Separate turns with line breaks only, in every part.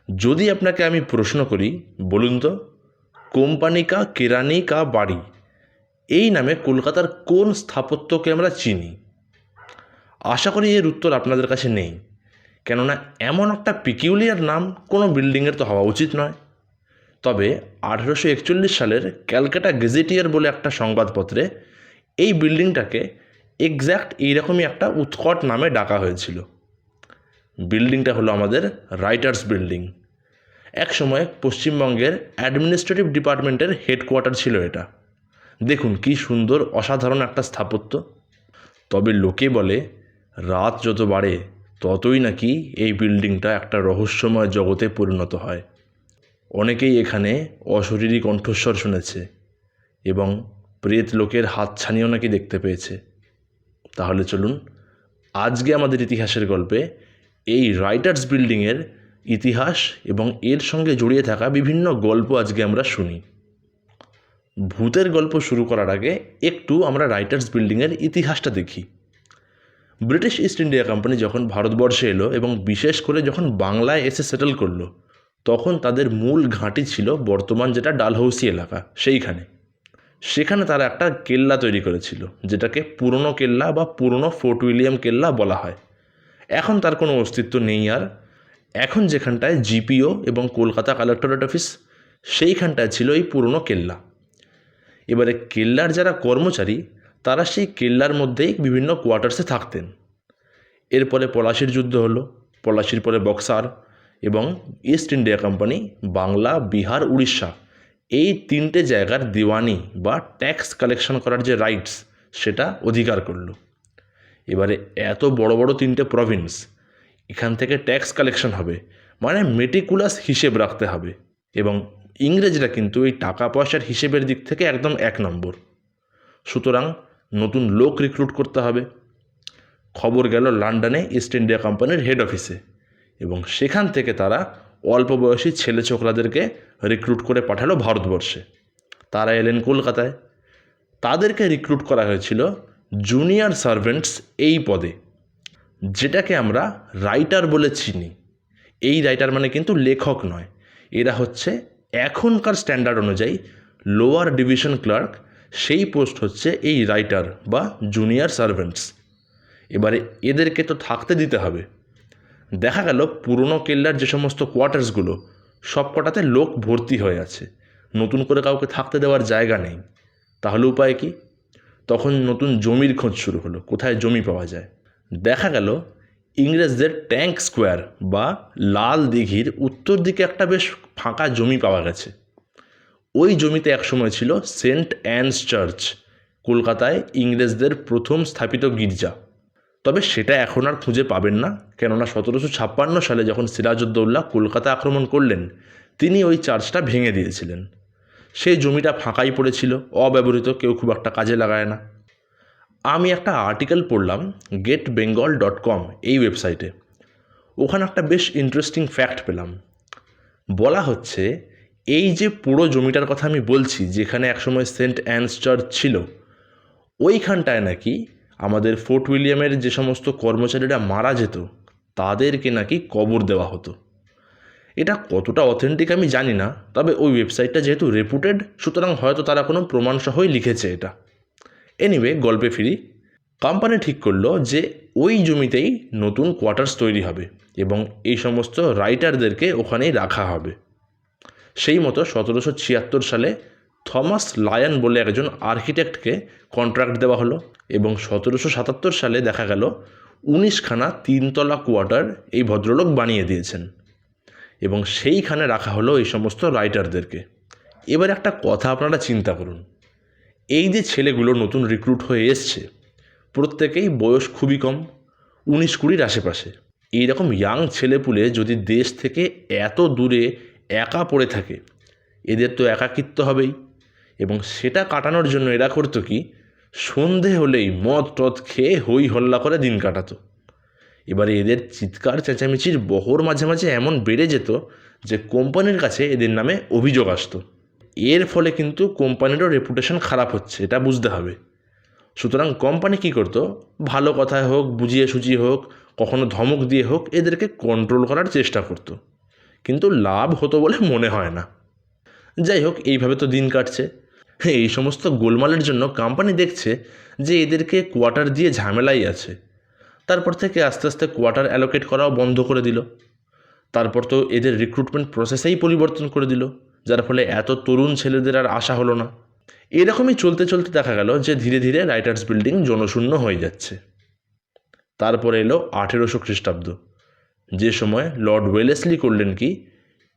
যদি আপনাকে আমি প্রশ্ন করি, বলুন তো, কোম্পানি কা কেরানি কা বাড়ি এই নামে কলকাতার কোন স্থাপত্যকে আমরা চিনি? আশা করি এর উত্তর আপনাদের কাছে নেই, কেননা এমন একটা পিকিউলিয়ার নাম কোনো বিল্ডিংয়ের তো হওয়া উচিত নয়। তবে 1841 সালের ক্যালকাটা গেজেটিয়ার বলে একটা সংবাদপত্রে এই বিল্ডিংটাকে এক্স্যাক্ট এইরকমই একটা উৎকট নামে ডাকা হয়েছিল। বিল্ডিংটা হলো আমাদের রাইটার্স বিল্ডিং। এক সময় পশ্চিমবঙ্গের অ্যাডমিনিস্ট্রেটিভ ডিপার্টমেন্টের হেডকোয়ার্টার ছিল এটা। দেখুন কি সুন্দর অসাধারণ একটা স্থাপত্য। তবে লোকে বলে রাত যত বাড়ে ততই নাকি এই বিল্ডিংটা একটা রহস্যময় জগতে পরিণত হয়। অনেকেই এখানে অশরীরী কণ্ঠস্বর শুনেছে এবং প্রেত লোকের হাতছানিও নাকি দেখতে পেয়েছে। তাহলে চলুন আজকে আমাদের ইতিহাসের গল্পে এই রাইটার্স বিল্ডিংয়ের ইতিহাস এবং এর সঙ্গে জড়িয়ে থাকা বিভিন্ন গল্প আজকে আমরা শুনি। ভূতের গল্প শুরু করার আগে একটু আমরা রাইটার্স বিল্ডিংয়ের ইতিহাসটা দেখি। ব্রিটিশ ইস্ট ইন্ডিয়া কোম্পানি যখন ভারতবর্ষে এলো এবং বিশেষ করে যখন বাংলায় এসে সেটেল করলো, তখন তাদের মূল ঘাঁটি ছিল বর্তমান যেটা ডালহৌসি এলাকা, সেখানে তারা একটা কেল্লা তৈরি করেছিল, যেটাকে পুরনো কেল্লা বা পুরনো ফোর্ট উইলিয়াম কেল্লা বলা হয়। এখন তার কোনো অস্তিত্ব নেই আর। এখন যেখানটায় জিপিও এবং কলকাতা কালেক্টরেট অফিস, সেইখানটায় ছিল এই পুরনো কেল্লা। এবারে কেল্লার যারা কর্মচারী, তারা সেই কেল্লার মধ্যেই বিভিন্ন কোয়ার্টার্সে থাকতেন। এরপরে পলাশির যুদ্ধ হলো, পলাশির পরে বক্সার, এবং east India company Bangla, Bihar, Orissa এই তিনটে জায়গার দিওয়ানি বা ট্যাক্স কালেকশন করার যে রাইটস, সেটা অধিকার করলো। এবারে এত বড় বড় তিনটে প্রভিন্স, এখান থেকে ট্যাক্স কালেকশন হবে মানে মেটিকুলাস হিসেব রাখতে হবে, এবং ইংরেজরা কিন্তু এই টাকা পয়সার হিসেবের দিক থেকে একদম এক নম্বর। সুতরাং নতুন লোক রিক্রুট করতে হবে। খবর গেল লন্ডনে ইস্ট ইন্ডিয়া কোম্পানির হেড অফিসে, এবং সেখান থেকে তারা অল্প বয়সী ছেলে ছোকরাদেরকে রিক্রুট করে পাঠালো ভারতবর্ষে। তারা এলেন কলকাতায়। তাদেরকে রিক্রুট করা হয়েছিল জুনিয়র সার্ভেন্টস এই পদে, যেটাকে আমরা রাইটার বলে চিনি। এই রাইটার মানে কিন্তু লেখক নয়, এরা হচ্ছে এখনকার স্ট্যান্ডার্ড অনুযায়ী লোয়ার ডিভিশন ক্লার্ক। সেই পোস্ট হচ্ছে এই রাইটার বা জুনিয়র সার্ভেন্টস। এবারে এদেরকে তো থাকতে দিতে হবে। দেখা গেল পুরনো কেল্লার যে সমস্ত কোয়ার্টার্সগুলো, সব কটাতে লোক ভর্তি হয়ে আছে, নতুন করে কাউকে থাকতে দেওয়ার জায়গা নেই। তাহলে উপায় কি? তখন নতুন জমির খোঁজ শুরু হলো, কোথায় জমি পাওয়া যায়। দেখা গেল ইংরেজদের ট্যাঙ্ক স্কোয়ার বা লাল দিঘির উত্তর দিকে একটা বেশ ফাঁকা জমি পাওয়া গেছে। ওই জমিতে একসময় ছিল সেন্ট অ্যানস চার্চ, কলকাতায় ইংরেজদের প্রথম স্থাপিত গির্জা। তবে সেটা এখন আর খুঁজে পাবেন না, কেননা 1756 সালে যখন সিরাজউদ্দৌলা কলকাতা আক্রমণ করলেন, তিনি ওই চার্চটা ভেঙে দিয়েছিলেন। সেই জমিটা ফাঁকাই পড়েছিল, অব্যবহৃত, কেউ খুব একটা কাজে লাগায় না। আমি একটা আর্টিকেল পড়লাম getbengal.com এই ওয়েবসাইটে। ওখানে একটা বেশ ইন্টারেস্টিং ফ্যাক্ট পেলাম। বলা হচ্ছে এই যে পুরো জমিটার কথা আমি বলছি, যেখানে একসময় সেন্ট অ্যানস চার্চ ছিল, ওইখানটায় নাকি আমাদের ফোর্ট উইলিয়ামের যে সমস্ত কর্মচারীরা মারা যেত, তাদেরকে নাকি কবর দেওয়া হতো। এটা কতটা অথেন্টিক আমি জানি না, তবে ওই ওয়েবসাইটটা যেহেতু রেপুটেড, সুতরাং হয়তো তারা কোনো প্রমাণসহই লিখেছে এটা। এনিওয়ে, গল্পে ফিরি। কোম্পানি ঠিক করলো যে ওই জমিতেই নতুন কোয়ার্টার্স তৈরি হবে এবং এই সমস্ত রাইটারদেরকে ওখানেই রাখা হবে। সেই মতো 1776 সালে থমাস লায়ন বলে একজন আর্কিটেক্টকে কন্ট্রাক্ট দেওয়া হলো, এবং 1777 সালে দেখা গেল 19খানা 3তলা কোয়ার্টার এই ভদ্রলোক বানিয়ে দিয়েছেন, এবং সেইখানে রাখা হলো এই সমস্ত রাইটারদেরকে। এবার একটা কথা আপনারা চিন্তা করুন, এই যে ছেলেগুলো নতুন রিক্রুট হয়ে এসছে, প্রত্যেকেই বয়স খুবই কম, 19-20-র আশেপাশে। এইরকম ইয়াং ছেলেপুলে যদি দেশ থেকে এত দূরে একা পড়ে থাকে, এদের তো একাকিত্ব হবেই, এবং সেটা কাটানোর জন্য এরা করতো কি, সন্ধে হলেই মদ টদ খেয়ে হই হল্লা করে দিন কাটাতো। এবারে এদের চিৎকার চেঁচামেচির বহর মাঝে মাঝে এমন বেড়ে যেত যে কোম্পানির কাছে এদের নামে অভিযোগ আসতো। এর ফলে কিন্তু কোম্পানিরও রেপুটেশন খারাপ হচ্ছে, এটা বুঝতে হবে। সুতরাং কোম্পানি কী করতো, ভালো কথায় হোক, বুঝিয়ে সুঝিয়ে হোক, কখনো ধমক দিয়ে হোক, এদেরকে কন্ট্রোল করার চেষ্টা করতো। কিন্তু লাভ হতো বলে মনে হয় না। যাই হোক, এইভাবে তো দিন কাটছে। এই সমস্ত গোলমালের জন্য কোম্পানি দেখছে যে এদেরকে কোয়ার্টার দিয়ে ঝামেলাই আছে। তারপর থেকে আস্তে আস্তে কোয়ার্টার অ্যালোকেট করাও বন্ধ করে দিল। তারপর তো এদের রিক্রুটমেন্ট প্রসেসেই পরিবর্তন করে দিল, যার ফলে এত তরুণ ছেলেদের আর আশা হলো না। এরকমই চলতে চলতে দেখা গেল যে ধীরে ধীরে রাইটার্স বিল্ডিং জনশূন্য হয়ে যাচ্ছে। তারপরে এলো 1800 খ্রিস্টাব্দ, যে সময় লর্ড ওয়েলেসলি করলেন কি,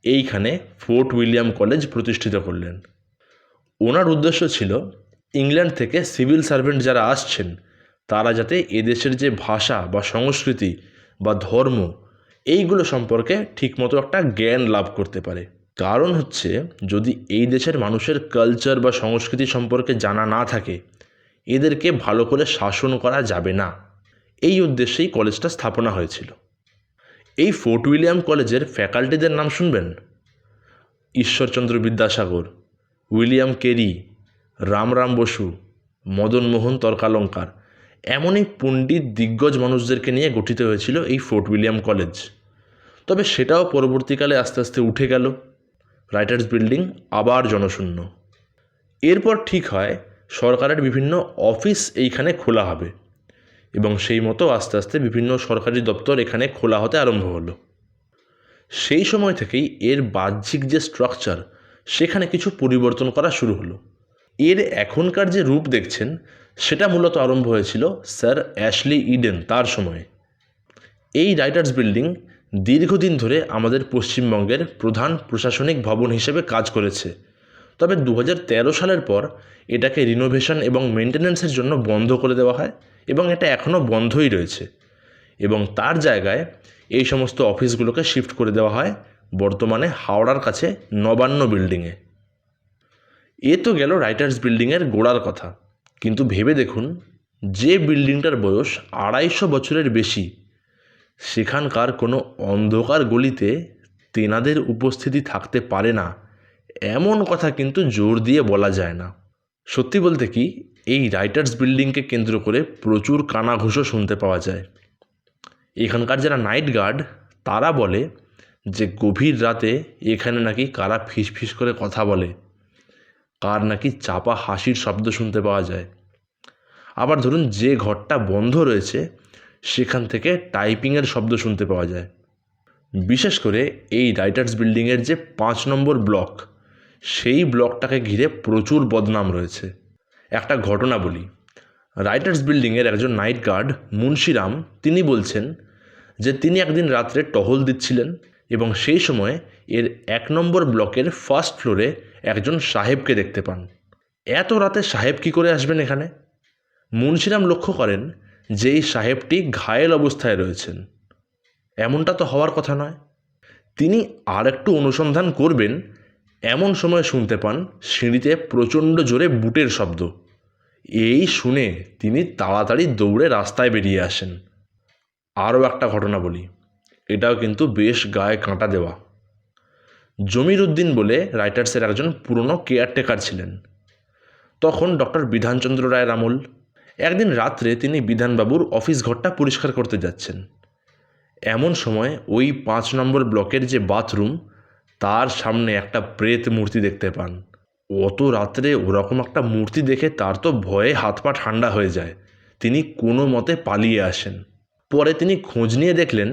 এইখানে ফোর্ট উইলিয়াম কলেজ প্রতিষ্ঠিত করলেন। ওনার উদ্দেশ্য ছিল ইংল্যান্ড থেকে সিভিল সার্ভেন্ট যারা আসছেন তারা যাতে এদেশের যে ভাষা বা সংস্কৃতি বা ধর্ম এইগুলো সম্পর্কে ঠিকমতো একটা জ্ঞান লাভ করতে পারে। কারণ হচ্ছে, যদি এই দেশের মানুষের কালচার বা সংস্কৃতি সম্পর্কে জানা না থাকে, এদেরকে ভালো করে শাসন করা যাবে না। এই উদ্দেশ্যেই কলেজটা স্থাপনা হয়েছিল। এই ফোর্ট উইলিয়াম কলেজের ফ্যাকাল্টিদের নাম শুনবেন: ঈশ্বরচন্দ্র বিদ্যাসাগর, উইলিয়াম কেরি, রামরাম বসু, মদনমোহন তর্কালঙ্কার, এমনই পণ্ডিত দিগ্গজ মানুষদেরকে নিয়ে গঠিত হয়েছিল এই ফোর্ট উইলিয়াম কলেজ। তবে সেটাও পরবর্তীকালে আস্তে আস্তে উঠে গেল, রাইটার্স বিল্ডিং আবার জনশূন্য। এরপর ঠিক হয় সরকারের বিভিন্ন অফিস এইখানে খোলা হবে, এবং সেই মতো আস্তে আস্তে বিভিন্ন সরকারি দপ্তর এখানে খোলা হতে আরম্ভ হলো। সেই সময় থেকেই এর বাহ্যিক যে স্ট্রাকচার, সেখানে কিছু পরিবর্তন করা শুরু হলো। এর এখনকার যে রূপ দেখছেন সেটা মূলত আরম্ভ হয়েছিল স্যার অ্যাশলি ইডেন তার সময়ে। এই রাইটার্স বিল্ডিং দীর্ঘদিন ধরে আমাদের পশ্চিমবঙ্গের প্রধান প্রশাসনিক ভবন হিসেবে কাজ করেছে। তবে 2013 সালের পর এটাকে রিনোভেশন এবং মেনটেন্যান্সের জন্য বন্ধ করে দেওয়া হয়, এবং এটা এখনও বন্ধই রয়েছে। এবং তার জায়গায় এই সমস্ত অফিসগুলোকে শিফট করে দেওয়া হয় বর্তমানে হাওড়ার কাছে নবান্ন বিল্ডিংয়ে। এ তো গেল রাইটার্স বিল্ডিংয়ের গোড়ার কথা। কিন্তু ভেবে দেখুন, যে বিল্ডিংটার বয়স 250 বছরের বেশি, সেখানকার কোনো অন্ধকার গলিতে তেনাদের উপস্থিতি থাকতে পারে না, এমন কথা কিন্তু জোর দিয়ে বলা যায় না। সত্যি বলতে কি, এই রাইটার্স বিল্ডিংকে কেন্দ্র করে প্রচুর কানাঘুষো শুনতে পাওয়া যায়। এখানকার যারা নাইট গার্ড তারা বলে যে গভীর রাতে এখানে নাকি কারা ফিসফিস করে কথা বলে, কার নাকি চাপা হাসির শব্দ শুনতে পাওয়া যায়। আবার ধরুন, যে ঘরটা বন্ধ রয়েছে সেখান থেকে টাইপিংয়ের শব্দ শুনতে পাওয়া যায়। বিশেষ করে এই রাইটার্স বিল্ডিংয়ের যে 5 নম্বর ব্লক, সেই ব্লকটাকে ঘিরে প্রচুর বদনাম রয়েছে। একটা ঘটনা বলি। রাইটার্স বিল্ডিংয়ের একজন নাইট গার্ড মুন্সিরাম, তিনি বলছেন যে তিনি একদিন রাত্রে টহল দিচ্ছিলেন এবং সেই সময় এর 1 নম্বর ব্লকের ফার্স্ট ফ্লোরে একজন সাহেবকে দেখতে পান। এত রাতে সাহেব কী করে আসবেন এখানে? মুন্সিরাম লক্ষ্য করেন যে এই সাহেবটি ঘায়েল অবস্থায় রয়েছেন। এমনটা তো হওয়ার কথা নয়। তিনি আর একটু অনুসন্ধান করবেন, এমন সময় শুনতে পান সিঁড়িতে প্রচণ্ড জোরে বুটের শব্দ। এই শুনে তিনি তাড়াতাড়ি দৌড়ে রাস্তায় বেরিয়ে আসেন। আরও একটা ঘটনা বলি, এটাও কিন্তু বেশ গায়ে কাঁটা দেওয়া। জমির উদ্দিন বলে রাইটার্সের একজন পুরনো কেয়ারটেকার ছিলেন। তখন ডক্টর বিধানচন্দ্র রায়ের আমল। একদিন রাত্রে তিনি বিধানবাবুর অফিস ঘরটা পরিষ্কার করতে যাচ্ছেন। এমন সময় ওই 5 নম্বর ব্লকের যে বাথরুম, তার সামনে একটা প্রেত মূর্তি দেখতে পান। অত রাত্রে ওরকম একটা মূর্তি দেখে তার তো ভয়ে হাত পা ঠান্ডা হয়ে যায়। তিনি কোনো মতে পালিয়ে আসেন। পরে তিনি খোঁজ নিয়ে দেখলেন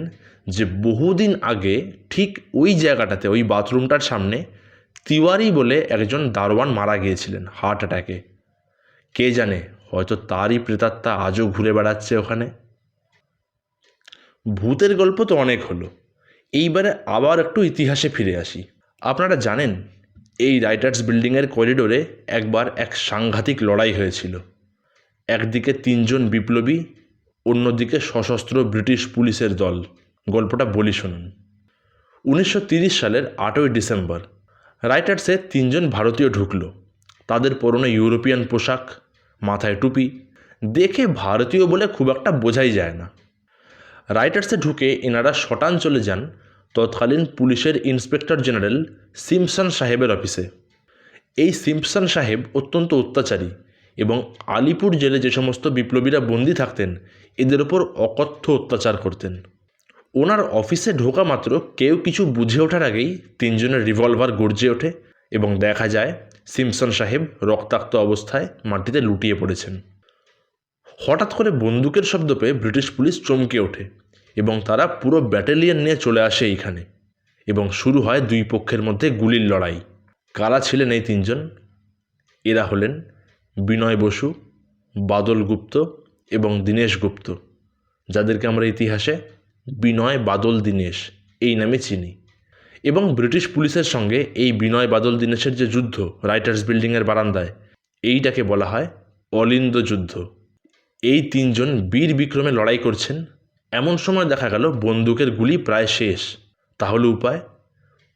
যে বহুদিন আগে ঠিক ওই জায়গাটাতে, ওই বাথরুমটার সামনে তিওয়ারি বলে একজন দারোয়ান মারা গিয়েছিলেন হার্ট অ্যাটাকে। কে জানে, হয়তো তারই প্রেতাত্মা আজও ঘুরে বেড়াচ্ছে ওখানে। ভূতের গল্প তো অনেক হলো, এইবারে আবার একটু ইতিহাসে ফিরে আসি। আপনারা জানেন এই রাইটার্স বিল্ডিংয়ের করিডোরে একবার এক সাংঘাতিক লড়াই হয়েছিল। একদিকে 3 জন বিপ্লবী, অন্যদিকে সশস্ত্র ব্রিটিশ পুলিশের দল। গল্পটা বলি শুনুন। 1930 সালের 8ই ডিসেম্বর রাইটার্সে 3 জন ভারতীয় ঢুকলো। তাদের পরনে ইউরোপিয়ান পোশাক, মাথায় টুপি, দেখে ভারতীয় বলে খুব একটা বোঝাই যায় না। রাইটার্সে ঢুকে এনারা শটান চলে যান তৎকালীন পুলিশের ইন্সপেক্টর জেনারেল সিম্পসন সাহেবের অফিসে। এই সিম্পসন সাহেব অত্যন্ত অত্যাচারী এবং আলিপুর জেলে যে সমস্ত বিপ্লবীরা বন্দী থাকতেন এদের ওপর অকথ্য অত্যাচার করতেন। ওনার অফিসে ঢোকা মাত্র কেউ কিছু বুঝে ওঠার আগেই তিনজনের রিভলভার গর্জে ওঠে এবং দেখা যায় সিম্পসন সাহেব রক্তাক্ত অবস্থায় মাটিতে লুটিয়ে পড়েছেন। হঠাৎ করে বন্দুকের শব্দ পেয়ে ব্রিটিশ পুলিশ চমকে ওঠে এবং তারা পুরো ব্যাটালিয়ন নিয়ে চলে আসে এইখানে এবং শুরু হয় দুই পক্ষের মধ্যে গুলির লড়াই। কারা ছিলেন এই তিনজন? এরা হলেন বিনয় বসু, বাদল গুপ্ত এবং দীনেশ গুপ্ত, যাদেরকে আমরা ইতিহাসে বিনয় বাদল দীনেশ এই নামে চিনি। এবং ব্রিটিশ পুলিশের সঙ্গে এই বিনয় বাদল দীনেশের যে যুদ্ধ রাইটার্স বিল্ডিংয়ের বারান্দায়, এইটাকে বলা হয় অলিন্দ যুদ্ধ। এই তিনজন বীর বিক্রমে লড়াই করছেন। এমন সময় দেখা গেল বন্দুকের গুলি প্রায় শেষ। তাহলে উপায়?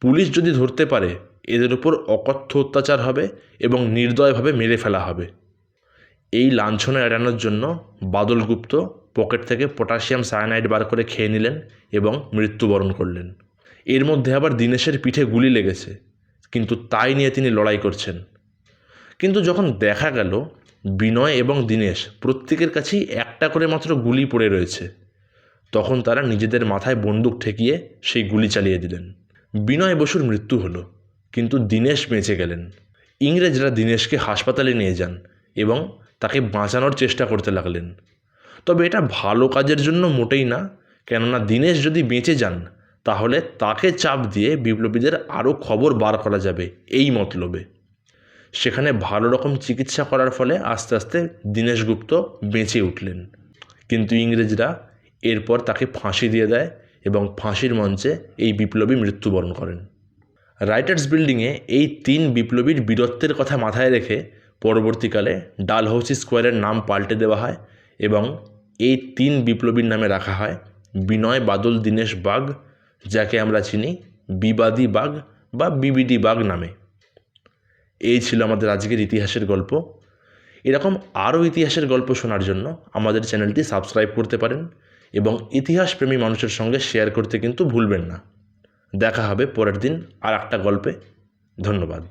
পুলিশ যদি ধরতে পারে এদের উপর অকথ্য অত্যাচার হবে এবং নির্দয়ভাবে মেরে ফেলা হবে। এই লাঞ্ছনা এড়ানোর জন্য বাদল গুপ্ত পকেট থেকে পটাশিয়াম সায়ানাইড বার করে খেয়ে নিলেন এবং মৃত্যুবরণ করলেন। এর মধ্যে আবার দীনেশের পিঠে গুলি লেগেছে, কিন্তু তাই নিয়ে তিনি লড়াই করছেন। কিন্তু যখন দেখা গেল বিনয় এবং দীনেশ প্রত্যেকের কাছেই একটা করে মাত্র গুলি পড়ে রয়েছে, তখন তারা নিজেদের মাথায় বন্দুক ঠেকিয়ে সেই গুলি চালিয়ে দিলেন। বিনয় বসুর মৃত্যু হলো, কিন্তু দীনেশ বেঁচে গেলেন। ইংরেজরা দীনেশকে হাসপাতালে নিয়ে যান এবং তাকে বাঁচানোর চেষ্টা করতে লাগলেন। তবে এটা ভালো কাজের জন্য মোটেই না, কেননা দীনেশ যদি বেঁচে যান তাহলে তাকে চাপ দিয়ে বিপ্লবীদের আরও খবর বার করা যাবে এই মতলবে। সেখানে ভালো রকম চিকিৎসা করার ফলে আস্তে আস্তে দীনেশ গুপ্ত বেঁচে উঠলেন। কিন্তু ইংরেজরা এরপর তাকে ফাঁসি দিয়ে দেয় এবং ফাঁসির মঞ্চে এই বিপ্লবী মৃত্যুবরণ করেন। রাইটার্স বিল্ডিংয়ে এই তিন বিপ্লবীর বীরত্বের কথা মাথায় রেখে পরবর্তীকালে ডালহৌসি স্কোয়ারের নাম পাল্টে দেওয়া হয় এবং এই তিন বিপ্লবীর নামে রাখা হয় বিনয় বাদল দীনেশ বাগ, যাকে আমরা চিনি বিবাদী বাগ বা বিবিডি বাগ নামে। এই ছিল আমাদের আজকের ইতিহাসের গল্প। এরকম আরও ইতিহাসের গল্প শোনার জন্য আমাদের চ্যানেলটি সাবস্ক্রাইব করতে পারেন এবং ইতিহাসপ্রেমী মানুষের সঙ্গে শেয়ার করতে কিন্তু ভুলবেন না। দেখা হবে পরের দিন আর একটা গল্পে। ধন্যবাদ।